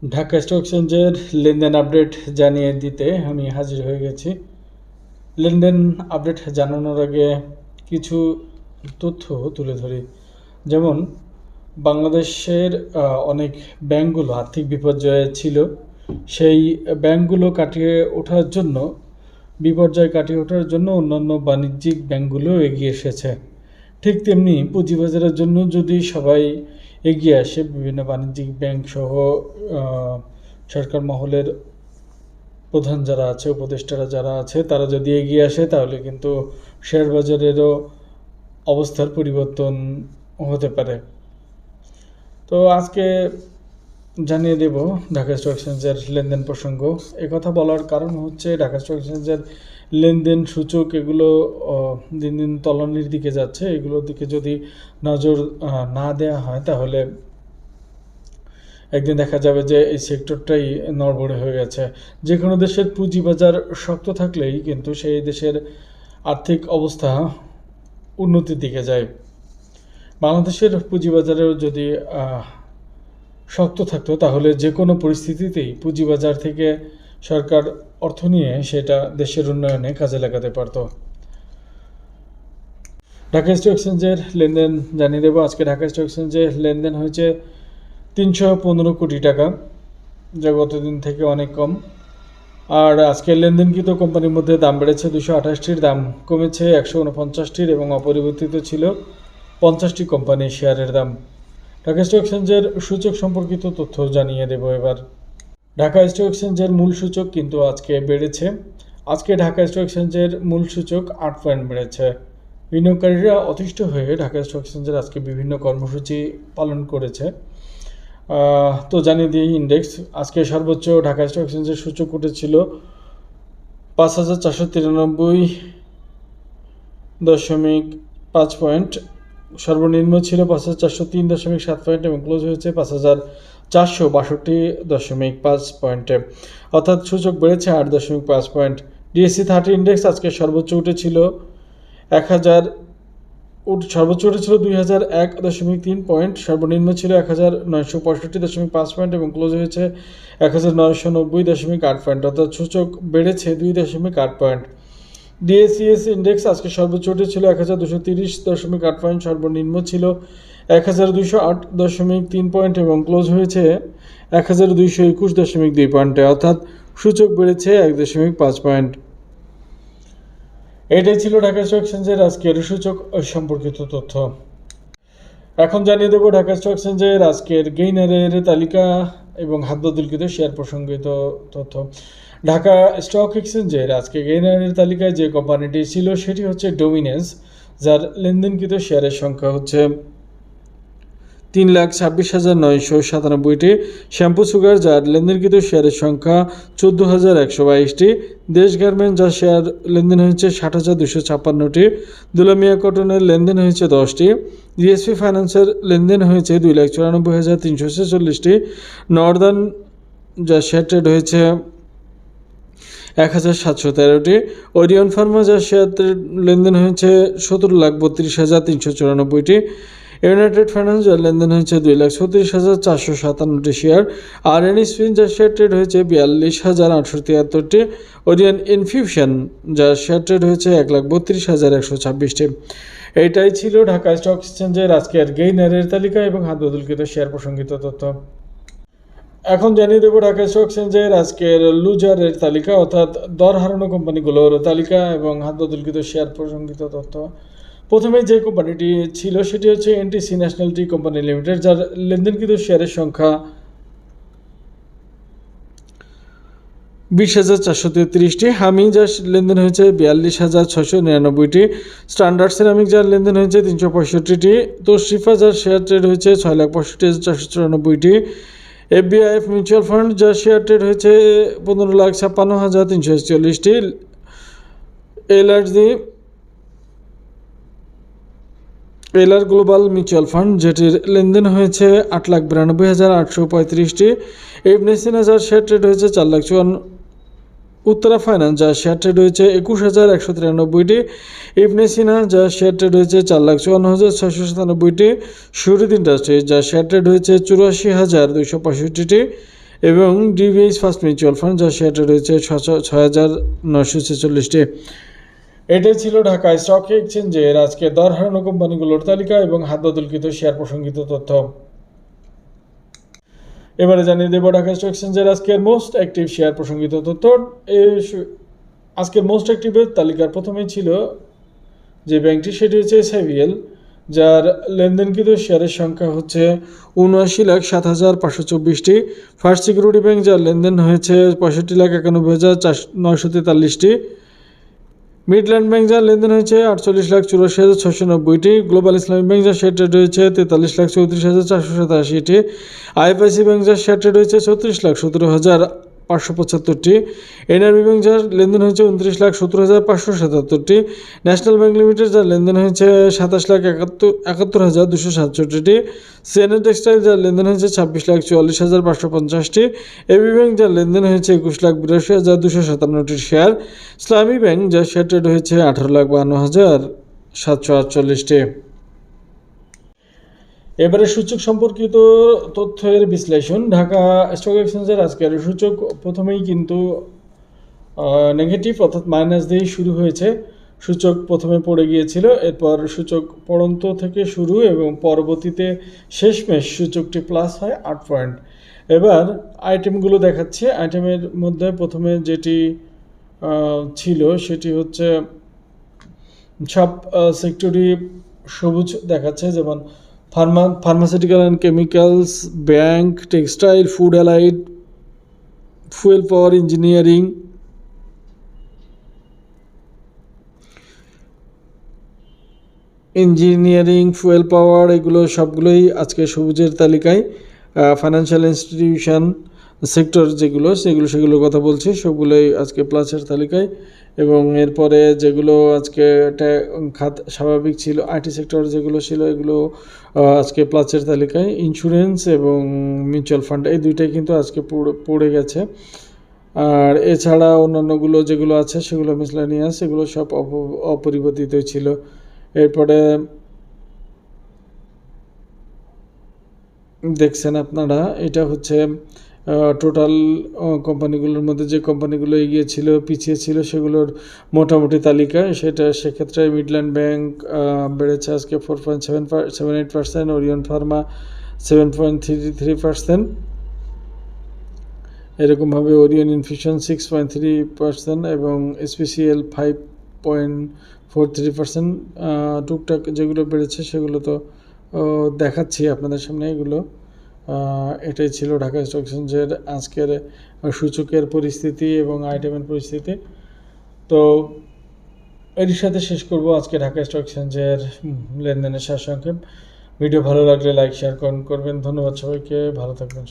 Dhaka stock এক্সচেঞ্জের লেনদেন update জানিয়ে দিতে আমি হাজির হয়ে গেছি। লেনদেন আপডেট জানানোর আগে কিছু তথ্য তুলে ধরি। যেমন বাংলাদেশের অনেক ব্যাংকগুলো আর্থিক বিপর্যয়ে ছিল, সেই ব্যাংকগুলো কাটিয়ে ওঠার জন্য অন্যান্য বাণিজ্যিক ব্যাংকগুলো এগিয়ে এসেছে। ঠিক তেমনি পুঁজিবাজারের জন্য যদি সবাই এগিয়ে আসে, বিভিন্ন বাণিজ্যিক ব্যাংক সহ সরকার মহলের প্রধান যারা আছে, উপদেষ্টারা যারা আছে, তারা যদি এগিয়ে আসে তাহলে কিন্তু শেয়ার বাজারেরও অবস্থার পরিবর্তন হতে পারে। তো আজকে জানিয়ে দেব ঢাকা স্টক এক্সচেঞ্জের লেনদেন প্রসঙ্গ। কথা বলার কারণ হচ্ছে ঢাকা স্টক এক্সচেঞ্জের লেনদেন সূচক এগুলো দিন দিন তলানির দিকে যাচ্ছে। এগুলোর দিকে যদি নজর না দেওয়া হয় তাহলে একদিন দেখা যাবে যে এই সেক্টরটাই নড়বড়ে হয়ে গেছে। যে কোনো দেশের পুঁজিবাজার শক্ত থাকলেই কিন্তু সেই দেশের আর্থিক অবস্থা উন্নতির দিকে যায়। বাংলাদেশের পুঁজিবাজারেও যদি শক্ত থাকতো তাহলে যে কোনো পরিস্থিতিতেই পুঁজিবাজার থেকে সরকার অর্থ নিয়ে সেটা দেশের উন্নয়নে কাজে লাগাতে পারত। ঢাকা স্টক এক্সচেঞ্জের লেনদেন জানিয়ে দেবো। আজকে ঢাকা স্টক এক্সচেঞ্জে লেনদেন হয়েছে 315 কোটি টাকা, যা গতদিন থেকে অনেক কম। আর আজকের লেনদেনকৃত কোম্পানির মধ্যে দাম বেড়েছে 228টির, দাম কমেছে 149টির এবং অপরিবর্তিত ছিল 50টি কোম্পানির শেয়ারের দাম। ঢাকা স্টক এক্সচেঞ্জের সূচক সম্পর্কিত তথ্য জানিয়ে দেব এবার। ঢাকা স্টক এক্সচেঞ্জের মূল সূচক কিন্তু আজকে বেড়েছে। আজকে ঢাকা স্টক এক্সচেঞ্জের মূল সূচক 8 পয়েন্ট বেড়েছে। বিনিয়োগকারীরা অতিষ্ঠ হয়ে ঢাকা স্টক এক্সচেঞ্জের আজকে বিভিন্ন কর্মসূচি পালন করেছে। তো জানিয়ে দিই ইন্ডেক্স। আজকে সর্বোচ্চ ঢাকা স্টক এক্সচেঞ্জের সূচক উঠেছিল 5493.5 পয়েন্ট, সর্বনিম্ন ছিল 5403.7 পয়েন্ট এবং ক্লোজ হয়েছে 5462.5 পয়েন্টে, অর্থাৎ সূচক বেড়েছে 8.5 পয়েন্ট। ডিএসসি 30 ইন্ডেক্স আজকে সর্বোচ্চ উঠেছিল 2001.3 পয়েন্ট, সর্বনিম্ন ছিল 1965.5 পয়েন্ট এবং ক্লোজ হয়েছে 1990.8 পয়েন্ট, অর্থাৎ সূচক বেড়েছে 2.8 পয়েন্ট। ডিএসইএস ইন্ডেক্স আজকে সর্বোচ্চ উঠেছিল 1230.8 পয়েন্ট, সর্বনিম্ন ছিল 1208.3 পয়েন্ট এবং ক্লোজ হয়েছে 1221.2 পয়েন্টে, অর্থাৎ সূচক বেড়েছে 1.5 পয়েন্ট। এটাই ছিল ঢাকা স্টক এক্সচেঞ্জের আজকের সূচক সম্পর্কিত তথ্য। এখন জানিয়ে দেবো ঢাকা স্টক এক্সচেঞ্জের আজকের গেইনারের তালিকা এবং হাত বদলকৃত শেয়ার প্রসঙ্গিত তথ্য। ঢাকা স্টক এক্সচেঞ্জের আজকে গেইনারের তালিকায় যে কোম্পানিটি ছিল সেটি হচ্ছে ডোমিনেন্স, যার লেনদেনকৃত শেয়ারের সংখ্যা হচ্ছে 3,26,997টি। শ্যাম্পু সুগার, যার লেনদেনকৃত শেয়ারের সংখ্যা 14,122টি। দেশ গার্মেন্টস, যার শেয়ার লেনদেন হয়েছে 60,256টি। দুলামিয়া কটনের লেনদেন হয়েছে 10টি। জিএসপি ফাইন্যান্সের লেনদেন হয়েছে 2,94,346টি। নর্দার্ন, যার শেয়ার ট্রেড হয়েছে 1,713টি। ওরিয়ন ফার্মা, যার শেয়ার লেনদেন হয়েছে 17,32,394টি। ইউনাইটেড ফাইন্যান্স, যার লেনদেন হয়েছে 2,36,457টি শেয়ার। আর এনএসপিন, যার শেয়ার ট্রেড হয়েছে 42,873টি। ওরিয়ন ইনফিউশন, যার শেয়ার ট্রেড হয়েছে 1,32,126টি। এইটাই ছিল ঢাকা স্টক এক্সচেঞ্জের আজকের গেইনারের তালিকা এবং হাত বদলকৃত শেয়ার প্রসঙ্গিত তথ্য। এখন জানিয়ে দেবো ঢাকা স্টক এক্সচেঞ্জের আজকের লুজারের তালিকা, অর্থাৎ দর হারানো কোম্পানিগুলোর তালিকা এবং হাত বদলকৃত শেয়ার প্রসঙ্গিত তথ্য। প্রথমে যে কোম্পানিটি ছিল সেটি হচ্ছে NTC national tea company limited, যার লেনদেনকৃত শেয়ারের সংখ্যা 20,433টি। হামি, যার লেনদেন হয়েছে 42,699টি। স্ট্যান্ডার্ড সিরামিক, যার লেনদেন হয়েছে 365টি। তশরিফা, যার শেয়ার ট্রেড হয়েছে 6,65,494টি। এফবিআইএফ মিউচুয়াল ফান্ড, যার শেয়ার ট্রেড হয়েছে 15,56,341টি। এলআর গ্লোবাল মিউচুয়াল ফান্ড, যেটির লেনদেন হয়েছে 8,92,835টি। ইবনে সিনা, যার শেয়ার ট্রেড হয়েছে 4,54,000। উত্তরা ফাইন্যান্স, যার শেয়ার ট্রেড হয়েছে 21,193টি। ইবনে সিনা, যার শেয়ার ট্রেড হয়েছে 4,54,697টি। সুহৃদ ইন্ডাস্ট্রিজ, যার শেয়ার ট্রেড হয়েছে 84,265টি। এবং ডিভিএইচ ফার্স্ট মিউচুয়াল ফান্ড, যার শেয়ারটা রয়েছে 6,946টি। এটাই ছিল ঢাকা স্টক এক্সচেঞ্জের আজকে দর হারানো কোম্পানিগুলোর তালিকা এবং হাত বদলকৃত শেয়ার প্রসঙ্গিত তথ্য। এবারে জানিয়ে দেব ঢাকা স্টক এক্সচেঞ্জের আজকের মোস্ট অ্যাক্টিভ শেয়ার প্রসঙ্গিত তথ্য। আজকের মোস্ট অ্যাক্টিভের তালিকার প্রথমেই ছিল যে ব্যাংকটি, সেটি হচ্ছে SIVL, যার লেনদেনকৃত শেয়ারের সংখ্যা হচ্ছে 79,07,524টি। ফার্স্ট সিকিউরিটি ব্যাংক, যার লেনদেন হয়েছে 65,91,943টি। মিডল্যান্ড ব্যাংক, যার লেনদেন হয়েছে 48,84,690টি। গ্লোবাল ইসলামিক ব্যাংক, যার শেয়ার ট্রেড রয়েছে 43,34,487টি। IFIC ব্যাংক, যার শেয়ার ট্রেড রয়েছে 36,17,575টি। NRB ব্যাংক, যার লেনদেন হয়েছে 29,70,577টি। ন্যাশনাল ব্যাংক লিমিটেড, যার লেনদেন হয়েছে 27,71,267টি। সিএনএ টেক্সটাইল, যার লেনদেন হয়েছে 26,44,550টি। এবি ব্যাংক, যার লেনদেন হয়েছে 21,82,257টি শেয়ার। ইসলামী ব্যাংক, যার শেয়ার ট্রেড হয়েছে 18,52,748টি। এবারে সূচক সম্পর্কিত তথ্যের বিশ্লেষণ। ঢাকা স্টক এক্সচেঞ্জের আজকের সূচক প্রথমেই কিন্তু নেগেটিভ অর্থাৎ মাইনাস দিয়েই শুরু হয়েছে। সূচক প্রথমে পড়ে গিয়েছিল, এরপর সূচক পড়ন্ত থেকে শুরু এবং পরবর্তীতে শেষমেশ সূচকটি প্লাস হয় 8 পয়েন্ট। এবার আইটেমগুলো দেখাচ্ছি। আইটেমের মধ্যে প্রথমে যেটি ছিল সেটি হচ্ছে সব সেক্টরই সবুজ দেখাচ্ছে, যেমন pharmaceutical and chemicals, bank, textile, food allied, fuel power, engineering, fuel power, এগুলো সবগুলোই আজকে সবুজের তালিকায়। ফাইন্যান্সিয়াল ইনস্টিটিউশন সেক্টর যেগুলো সেগুলোর কথা বলছি, সবগুলোই আজকে প্লাসের তালিকায়। এবং এরপরে যেগুলো আজকে খাত স্বাভাবিক ছিল, আইটি সেক্টর যেগুলো ছিল এগুলো আজকে প্লাসের তালিকায়। ইন্স্যুরেন্স এবং মিউচুয়াল ফান্ড, এই দুইটাই কিন্তু আজকে পড়ে গেছে। আর এছাড়া অন্যান্যগুলো যেগুলো আছে সেগুলো মিসলেনিয়াস, এগুলো সব অপরিবর্তিত ছিল। এরপরে দেখছেন আপনারা, এটা হচ্ছে টোটাল কোম্পানিগুলোর মধ্যে যে কোম্পানিগুলো এগিয়ে ছিল পিছিয়ে ছিল সেগুলোর মোটামুটি তালিকা। সেক্ষেত্রে মিডল্যান্ড ব্যাংক বেড়েছে আজকে 4.78%, ওরিয়ন ফার্মা 7.33%, এরকমভাবে ওরিয়ন ইনফিউশন 6.3% এবং SPCL 5.43%। টুকটাক যেগুলো বেড়েছে সেগুলো তো দেখাচ্ছি আপনাদের সামনে। এগুলো এটাই ছিল ঢাকা স্টক এক্সচেঞ্জের আজকের সূচকের পরিস্থিতি এবং আইটেমের পরিস্থিতি। তো এর সাথে শেষ করব আজকে ঢাকা স্টক এক্সচেঞ্জের লেনদেনের সারসংক্ষেপ। ভিডিও ভালো লাগলে লাইক শেয়ার করবেন। ধন্যবাদ সবাইকে, ভালো থাকবেন।